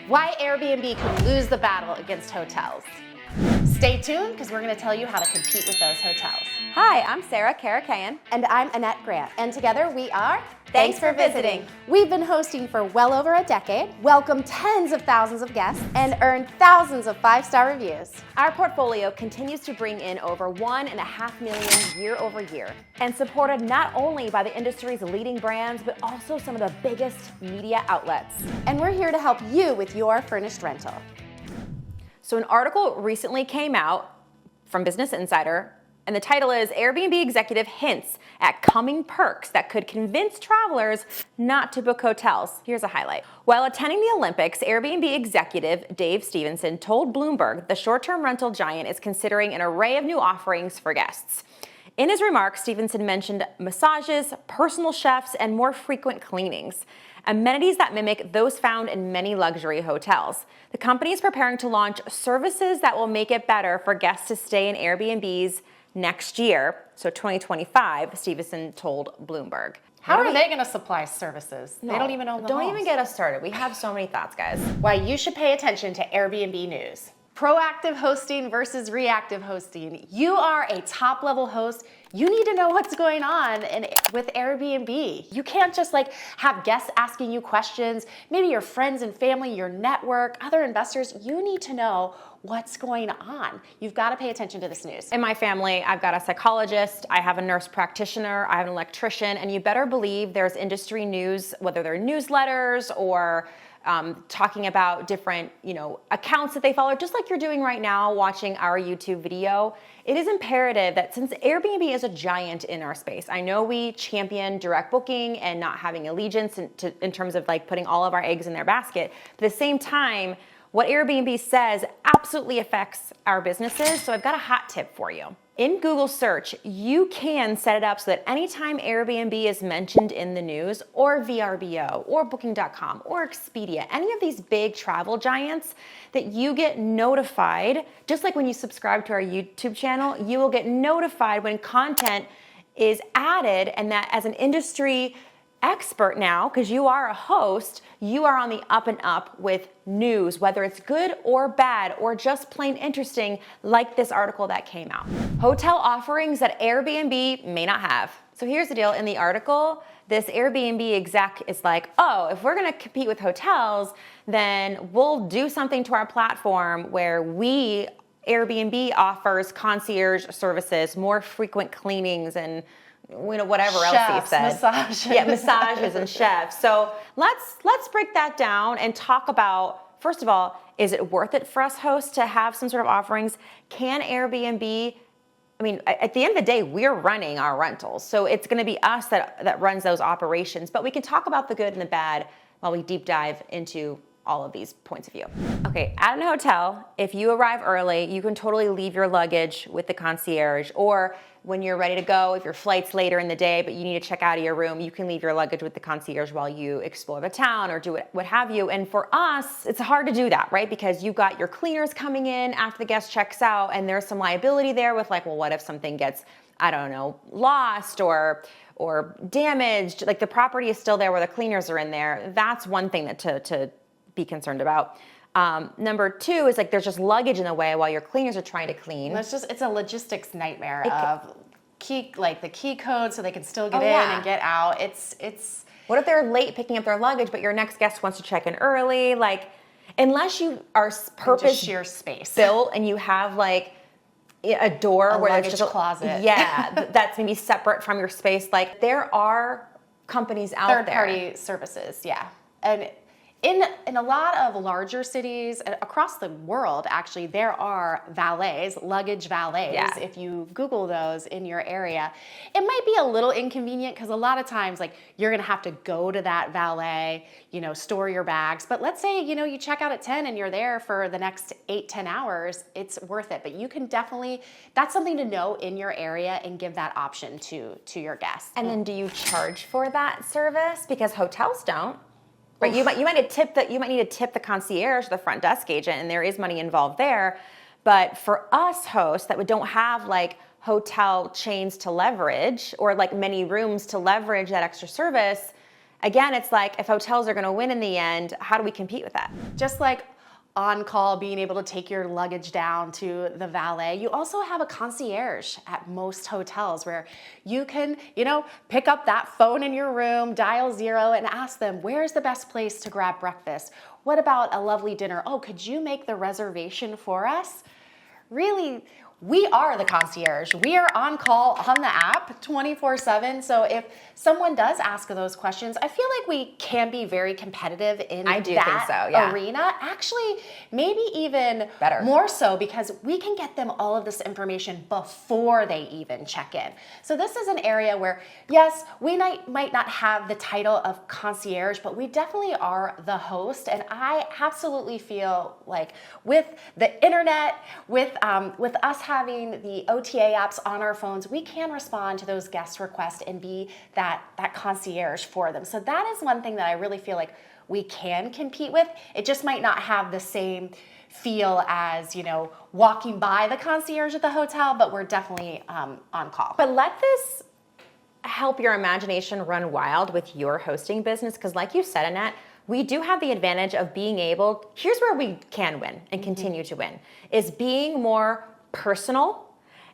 Why Airbnb could lose the battle against hotels. Stay tuned because we're going to tell you how to compete with those hotels. Hi, I'm Sarah Karakayan. And I'm Annette Grant. And together we are Thanks for visiting. We've been hosting for well over a decade, welcomed tens of thousands of guests, and earned thousands of 5-star reviews. Our portfolio continues to bring in over 1.5 million year over year, and supported not only by the industry's leading brands, but also some of the biggest media outlets. And we're here to help you with your furnished rental. So an article recently came out from Business Insider, and the title is Airbnb Executive Hints at Coming Perks That Could Convince Travelers Not to Book Hotels. Here's a highlight. While attending the Olympics, Airbnb executive Dave Stevenson told Bloomberg the short-term rental giant is considering an array of new offerings for guests. In his remarks, Stevenson mentioned massages, personal chefs, and more frequent cleanings, amenities that mimic those found in many luxury hotels. The company is preparing to launch services that will make it better for guests to stay in Airbnbs next year, so 2025, Stevenson told Bloomberg. How are they going to supply services? No, They don't even own the Don't homes. even get us started. We have so many thoughts, guys. Why you should pay attention to Airbnb news. Proactive hosting versus reactive hosting. You are a top-level host. You need to know what's going on with Airbnb. You can't just have guests asking you questions, maybe your friends and family, your network, other investors. You need to know what's going on. You've got to pay attention to this news. In my family, I've got a psychologist, I have a nurse practitioner, I have an electrician, and you better believe there's industry news, whether they're newsletters or talking about different, accounts that they follow, just like you're doing right now, watching our YouTube video. It is imperative that since Airbnb is a giant in our space, I know we champion direct booking and not having allegiance in terms of putting all of our eggs in their basket. But at the same time, what Airbnb says absolutely affects our businesses. So I've got a hot tip for you. In Google search, you can set it up so that anytime Airbnb is mentioned in the news, or VRBO, or Booking.com, or Expedia, any of these big travel giants, that you get notified, just like when you subscribe to our YouTube channel, you will get notified when content is added, and that as an industry expert now, because you are a host, you are on the up and up with news, whether it's good or bad or just plain interesting, like this article that came out. Hotel offerings that Airbnb may not have. So here's the deal. In the article, this Airbnb exec is like, oh, if we're going to compete with hotels, then we'll do something to our platform where Airbnb offers concierge services, more frequent cleanings, and whatever Chefs, else he said. Massages. Yeah, massages and chefs. So let's break that down and talk about, first of all, is it worth it for us hosts to have some sort of offerings? Can Airbnb, at the end of the day, we're running our rentals. So it's going to be us that runs those operations. But we can talk about the good and the bad while we deep dive into all of these points of view. Okay, at a hotel, if you arrive early, you can totally leave your luggage with the concierge, or when you're ready to go, if your flight's later in the day, but you need to check out of your room, you can leave your luggage with the concierge while you explore the town or do what have you. And for us, it's hard to do that, right? Because you've got your cleaners coming in after the guest checks out, and there's some liability there with what if something gets, lost or damaged? The property is still there where the cleaners are in there. That's one thing that to be concerned about. Number two is there's just luggage in the way while your cleaners are trying to clean. It's a logistics nightmare of the key code so they can still get in yeah. and get out. It's What if they're late picking up their luggage, but your next guest wants to check in early? Unless you are purpose sheer space built and you have a door where luggage there's just closet. That's maybe separate from your space. There are companies out there. Third-party services, yeah. And in a lot of larger cities across the world, actually, there are valets, luggage valets. Yeah. If you Google those in your area, it might be a little inconvenient because a lot of times, you're going to have to go to that valet, store your bags. But let's say, you check out at 10 and you're there for the next 8-10 hours, it's worth it. But you can definitely, that's something to know in your area and give that option to your guests. And then do you charge for that service? Because hotels don't. Right, you might need to tip the concierge, the front desk agent, and there is money involved there. But for us hosts that don't have hotel chains to leverage or many rooms to leverage that extra service, again, it's like if hotels are going to win in the end, how do we compete with that? Just like on call, being able to take your luggage down to the valet, you also have a concierge at most hotels where you can, pick up that phone in your room, dial 0 and ask them, where's the best place to grab breakfast? What about a lovely dinner? Oh, could you make the reservation for us? Really, we are the concierge. We are on call on the app 24/7. So if someone does ask those questions, I feel like we can be very competitive in that arena. Actually, maybe even better, more so, because we can get them all of this information before they even check in. So this is an area where, yes, we might not have the title of concierge, but we definitely are the host. And I absolutely feel like with the internet, with us having the OTA apps on our phones, we can respond to those guest requests and be that concierge for them. So that is one thing that I really feel like we can compete with. It just might not have the same feel as, walking by the concierge at the hotel, but we're definitely on call. But let this help your imagination run wild with your hosting business, because like you said, Annette, we do have the advantage of being able, here's where we can win and continue to win, is being more personal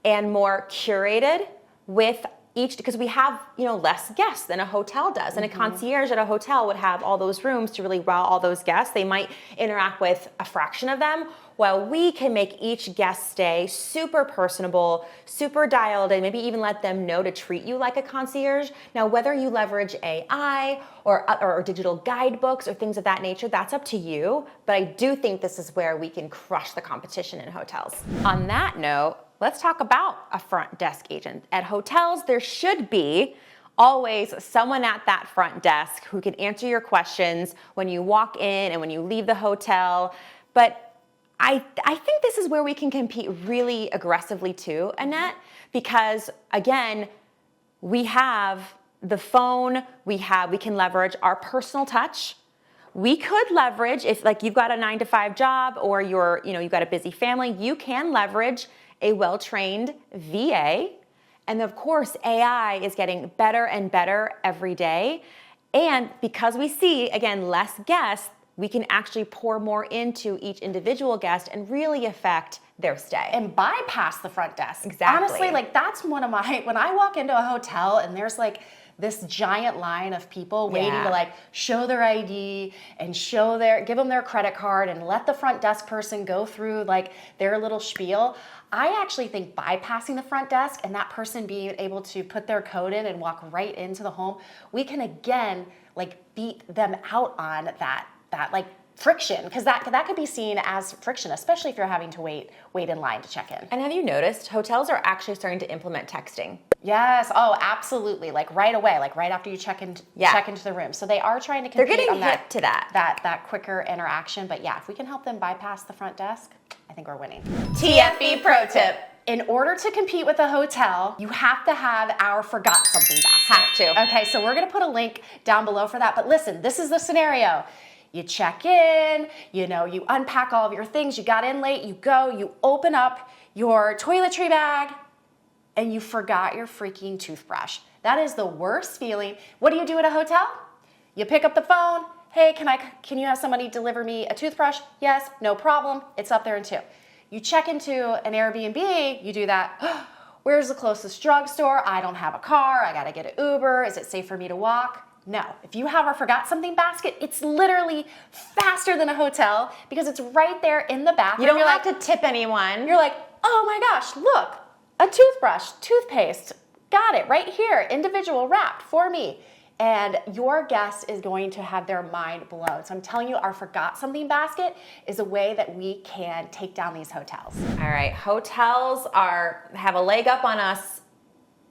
and more curated with each, because we have, less guests than a hotel does. And a concierge at a hotel would have all those rooms to really wow all those guests. They might interact with a fraction of them, while we can make each guest stay super personable, super dialed in, maybe even let them know to treat you like a concierge. Now, whether you leverage AI or digital guidebooks or things of that nature, that's up to you. But I do think this is where we can crush the competition in hotels. On that note, let's talk about a front desk agent. At hotels, there should be always someone at that front desk who can answer your questions when you walk in and when you leave the hotel. But I think this is where we can compete really aggressively too, Annette, because again, we have the phone, we can leverage our personal touch. We could leverage, if like you've got a 9-to-5 job or you've got a busy family, you can leverage a well-trained VA. And of course, AI is getting better and better every day. And because we see, again, less guests, we can actually pour more into each individual guest and really affect their stay. And bypass the front desk. Exactly. Honestly, that's one of when I walk into a hotel and there's this giant line of people waiting to show their ID and give them their credit card and let the front desk person go through their little spiel. I actually think bypassing the front desk and that person being able to put their code in and walk right into the home, we can again beat them out on that friction, because that could be seen as friction, especially if you're having to wait in line to check in. And have you noticed hotels are actually starting to implement texting? Yes. Oh, absolutely. Right away, right after you check into the room. So they are trying to compete. They're getting on hip to that quicker interaction. But yeah, if we can help them bypass the front desk, I think we're winning. TFB pro tip. In order to compete with a hotel, you have to have our forgot something basket. Have to. Okay, so we're gonna put a link down below for that. But listen, this is the scenario. You check in, you unpack all of your things, you got in late, you open up your toiletry bag, and you forgot your freaking toothbrush. That is the worst feeling. What do you do at a hotel? You pick up the phone. Hey, can you have somebody deliver me a toothbrush? Yes, no problem. It's up there in 2. You check into an Airbnb, you do that. Where's the closest drugstore? I don't have a car. I gotta get an Uber. Is it safe for me to walk? No. If you have our forgot something basket, it's literally faster than a hotel because it's right there in the bathroom. You don't have to tip anyone. You're like, oh my gosh, look, a toothbrush, toothpaste, got it right here, individual wrapped for me. And your guest is going to have their mind blown. So I'm telling you, our forgot something basket is a way that we can take down these hotels. All right, hotels have a leg up on us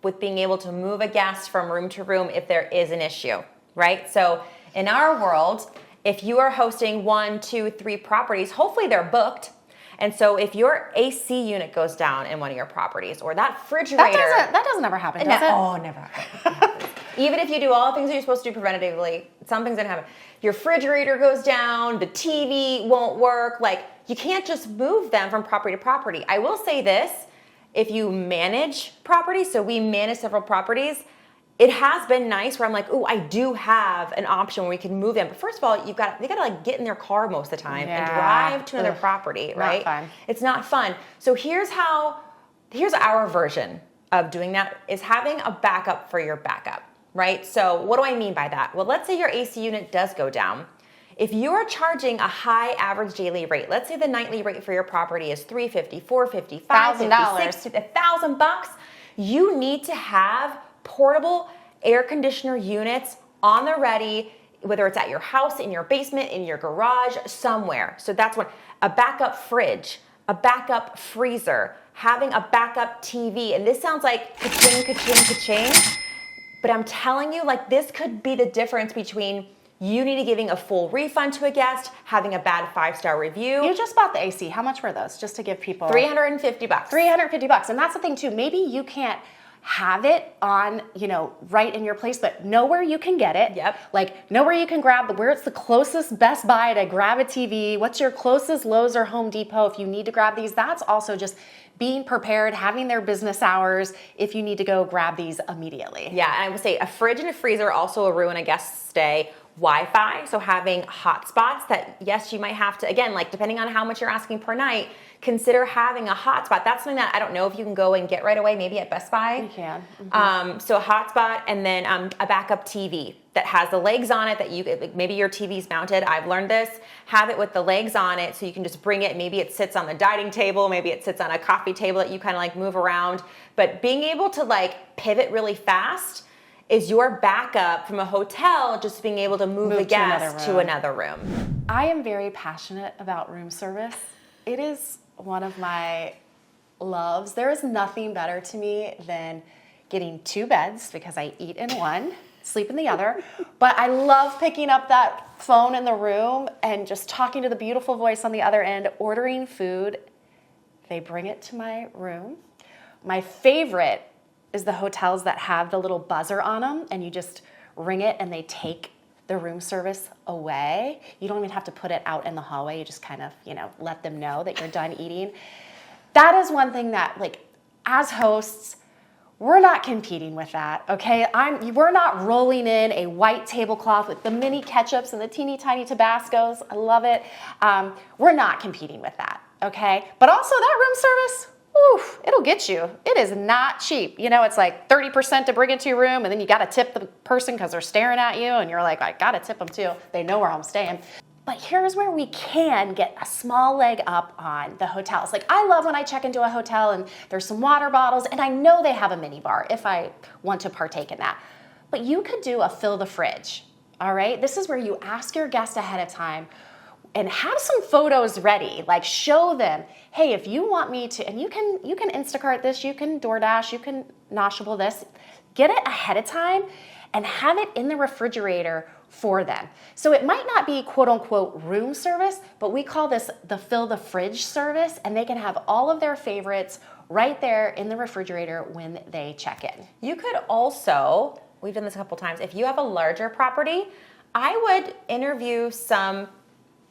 with being able to move a guest from room to room if there is an issue, right? So in our world, if you are hosting 1, 2, 3 properties, hopefully they're booked. And so if your AC unit goes down in one of your properties, or that refrigerator... That doesn't ever happen, does it? Oh, never happens. Even if you do all the things that you're supposed to do preventatively, some things don't happen. Your refrigerator goes down, the TV won't work. You can't just move them from property to property. I will say this, if you manage properties, so we manage several properties, it has been nice where I'm like, oh, I do have an option where we can move them. But first of all, they gotta like get in their car most of the time and drive to another property, right? Not fun. It's not fun. So here's our version of doing that, is having a backup for your backup, right? So what do I mean by that? Well, let's say your AC unit does go down. If you are charging a high average daily rate, let's say the nightly rate for your property is $350, $450, $550, $650, $1,000, you need to have portable air conditioner units on the ready, whether it's at your house, in your basement, in your garage, somewhere. So that's what a backup fridge, a backup freezer, having a backup TV. And this sounds like ka-ching, ka-ching, ka-ching, but I'm telling you, like, this could be the difference between you need to giving a full refund to a guest, having a bad 5-star review. You just bought the AC. How much were those? Just to give people $350. $350. And that's the thing too. Maybe you can't have it on, right in your place, but know where you can get it. Yep. Like, know where you can where it's the closest Best Buy to grab a TV. What's your closest Lowe's or Home Depot if you need to grab these? That's also just being prepared, having their business hours if you need to go grab these immediately. Yeah, and I would say a fridge and a freezer also ruin a guest's stay. Wi-Fi, so having hotspots that, yes, you might have to, again, like depending on how much you're asking per night, consider having a hotspot. That's something that I don't know if you can go and get right away, maybe at Best Buy. You can. Mm-hmm. So a hotspot, and then a backup TV that has the legs on it that maybe your TV's mounted. I've learned this. Have it with the legs on it so you can just bring it. Maybe it sits on the dining table. Maybe it sits on a coffee table that you kind of like move around. But being able to like pivot really fast is your backup from a hotel, just being able to move the guest to another room. I am very passionate about room service. It is one of my loves. There is nothing better to me than getting 2 beds, because I eat in one, sleep in the other. But I love picking up that phone in the room and just talking to the beautiful voice on the other end, ordering food. They bring it to my room. My favorite is the hotels that have the little buzzer on them, and you just ring it and they take the room service away. You don't even have to put it out in the hallway. You just kind of, let them know that you're done eating. That is one thing that, like, as hosts, we're not competing with that, okay? We're not rolling in a white tablecloth with the mini ketchups and the teeny tiny Tabascos. I love it. We're not competing with that, okay? But also that room service, oof, it'll get you. It is not cheap. It's like 30% to bring it to your room, and then you got to tip the person because they're staring at you, and you're like, I got to tip them too. They know where I'm staying. But here's where we can get a small leg up on the hotels. Like, I love when I check into a hotel and there's some water bottles, and I know they have a mini bar if I want to partake in that. But you could do a fill the fridge, all right? This is where you ask your guest ahead of time and have some photos ready. Like, show them, hey, if you want me to, and you can Instacart this, you can DoorDash, you can Noshable this. Get it ahead of time and have it in the refrigerator for them. So it might not be quote unquote room service, but we call this the fill the fridge service, and they can have all of their favorites right there in the refrigerator when they check in. You could also, we've done this a couple times, if you have a larger property, I would interview some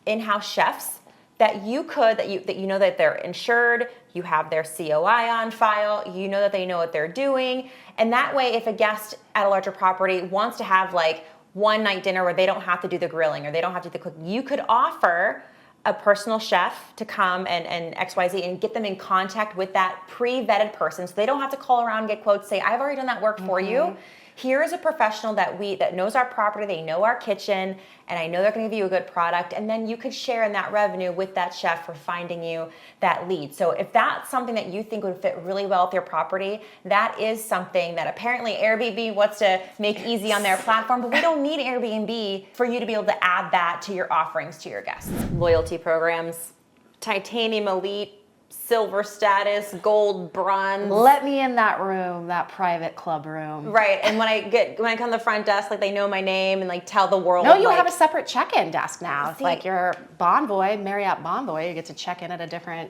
in-house chefs that you know that they're insured, you have their COI on file, you know that they know what they're doing, and that way if a guest at a larger property wants to have like one night dinner where they don't have to do the grilling or they don't have to do the cooking, you could offer a personal chef to come and XYZ and get them in contact with that pre-vetted person so they don't have to call around and get quotes, say, I've already done that work for you. Here is a professional that knows our property, they know our kitchen, and I know they're going to give you a good product, and then you could share in that revenue with that chef for finding you that lead. So if that's something that you think would fit really well with your property, that is something that apparently Airbnb wants to make easy on their platform, but we don't need Airbnb for you to be able to add that to your offerings to your guests. Loyalty programs, Titanium Elite, silver status, gold, bronze. Let me in that room, that private club room. Right, and when I come to the front desk, like they know my name and like tell the world. No, you like, have a separate check-in desk now. It's like your Bonvoy, Marriott Bonvoy, you get to check in at a different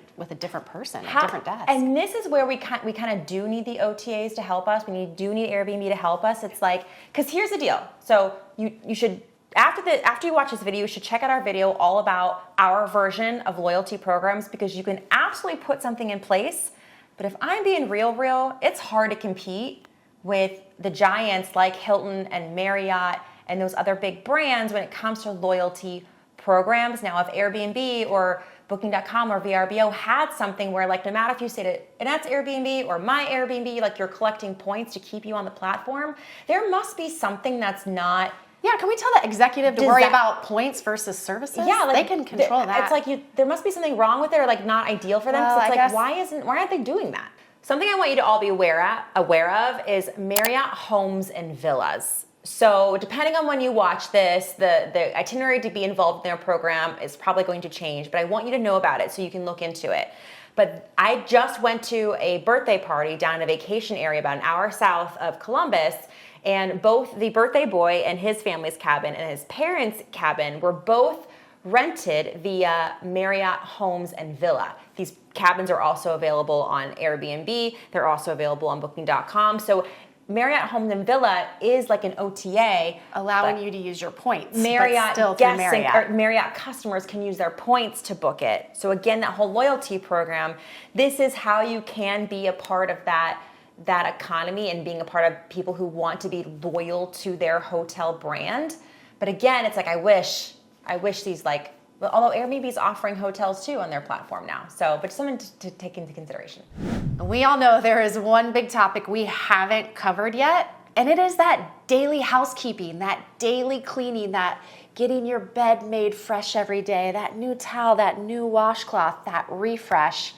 person, a different desk. And this is where we kind of do need the OTAs to help us. We do need Airbnb to help us. It's like, because here's the deal. So you should. After you watch this video, you should check out our video all about our version of loyalty programs, because you can absolutely put something in place. But if I'm being real, it's hard to compete with the giants like Hilton and Marriott and those other big brands when it comes to loyalty programs. Now, if Airbnb or Booking.com or VRBO had something where, like, no matter if you stayed at Annette's Airbnb or my Airbnb, like, you're collecting points to keep you on the platform, there must be something that's not. Yeah, can we tell the executive to worry about points versus services? Yeah, like, they can control that. It's like there must be something wrong with it, or like not ideal for them. Well, So it's I like, guess, why aren't they doing that? Something I want you to all be aware of is Marriott Homes and Villas. So depending on when you watch this, the itinerary to be involved in their program is probably going to change, but I want you to know about it so you can look into it. But I just went to a birthday party down in a vacation area about an hour south of Columbus, and both the birthday boy and his family's cabin and his parents' cabin were both rented via Marriott Homes and Villa. These cabins are also available on Airbnb. They're also available on Booking.com. So Marriott Homes and Villa is like an OTA, allowing you to use your points. Marriott but still guests through Marriott. or Marriott customers can use their points to book it. So again, that whole loyalty program, this is how you can be a part of that economy and being a part of people who want to be loyal to their hotel brand. But again, it's like I wish these, like, although Airbnb is offering hotels too on their platform now. So, but something to take into consideration. We all know there is one big topic we haven't covered yet, and it is that daily housekeeping, that daily cleaning, that getting your bed made fresh every day, that new towel, that new washcloth, that refresh.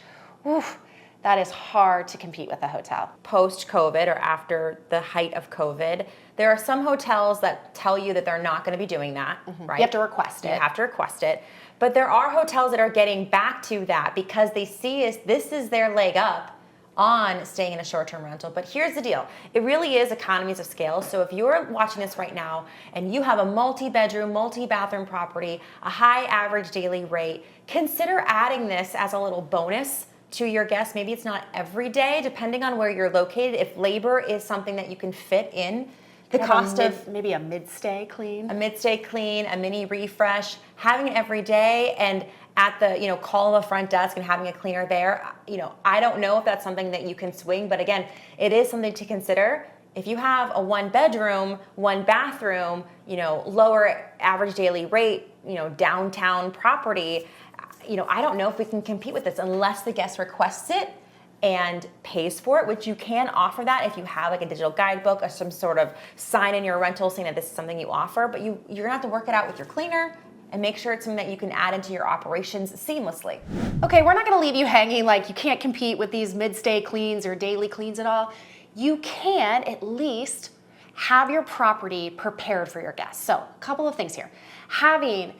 Oof, that is hard to compete with a hotel. Post-COVID, or after the height of COVID, there are some hotels that tell you that they're not going to be doing that, right? You have to request it. You have to request it. But there are hotels that are getting back to that because they see this is their leg up on staying in a short-term rental. But here's the deal. It really is economies of scale. So if you're watching this right now and you have a multi-bedroom, multi-bathroom property, a high average daily rate, consider adding this as a little bonus to your guests. Maybe it's not every day, depending on where you're located. If labor is something that you can fit in, the cost of maybe a mid-stay clean. A mid-stay clean, a mini refresh, having it every day, and at the call of a front desk and having a cleaner there. I don't know if that's something that you can swing, but again, it is something to consider. If you have a 1-bedroom, 1-bathroom, lower average daily rate, downtown property, I don't know if we can compete with this unless the guest requests it and pays for it, which you can offer that if you have like a digital guidebook or some sort of sign in your rental saying that this is something you offer. But you're gonna have to work it out with your cleaner and make sure it's something that you can add into your operations seamlessly. Okay, we're not gonna leave you hanging like you can't compete with these mid-stay cleans or daily cleans at all. You can at least have your property prepared for your guests. So a couple of things here. Having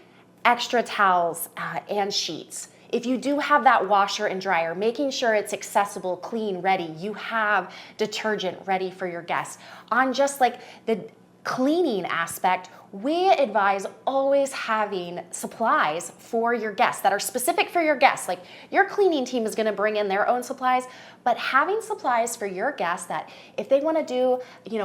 extra towels and sheets. If you do have that washer and dryer, making sure it's accessible, clean, ready. You have detergent ready for your guests. On just like the cleaning aspect, we advise always having supplies for your guests that are specific for your guests. Like your cleaning team is gonna bring in their own supplies, but having supplies for your guests that if they wanna do,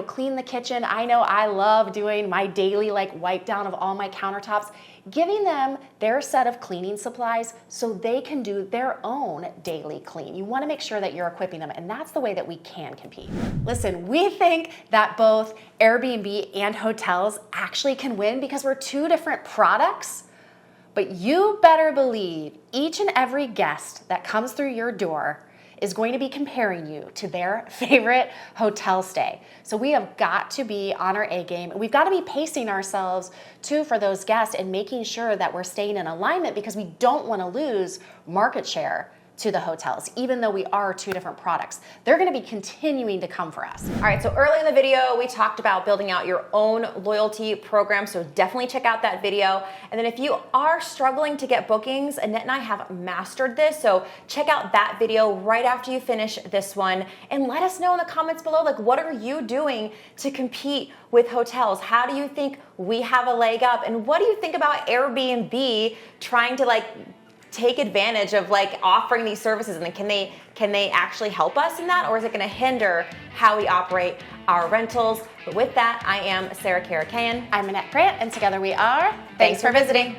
clean the kitchen. I know I love doing my daily wipe down of all my countertops. Giving them their set of cleaning supplies so they can do their own daily clean. You wanna make sure that you're equipping them, and that's the way that we can compete. Listen, we think that both Airbnb and hotels actually can win because we're two different products, but you better believe each and every guest that comes through your door is going to be comparing you to their favorite hotel stay. So we have got to be on our A game. We've got to be pacing ourselves too for those guests and making sure that we're staying in alignment because we don't want to lose market share to the hotels, even though we are two different products. They're gonna be continuing to come for us. All right, so early in the video, we talked about building out your own loyalty program, so definitely check out that video. And then if you are struggling to get bookings, Annette and I have mastered this, so check out that video right after you finish this one, and let us know in the comments below, what are you doing to compete with hotels? How do you think we have a leg up? And what do you think about Airbnb trying to take advantage of offering these services, and then can they actually help us in that, or is it going to hinder how we operate our rentals? But with that, I am Sarah Karakayan. I'm Annette Grant, and together we are Thanks for visiting.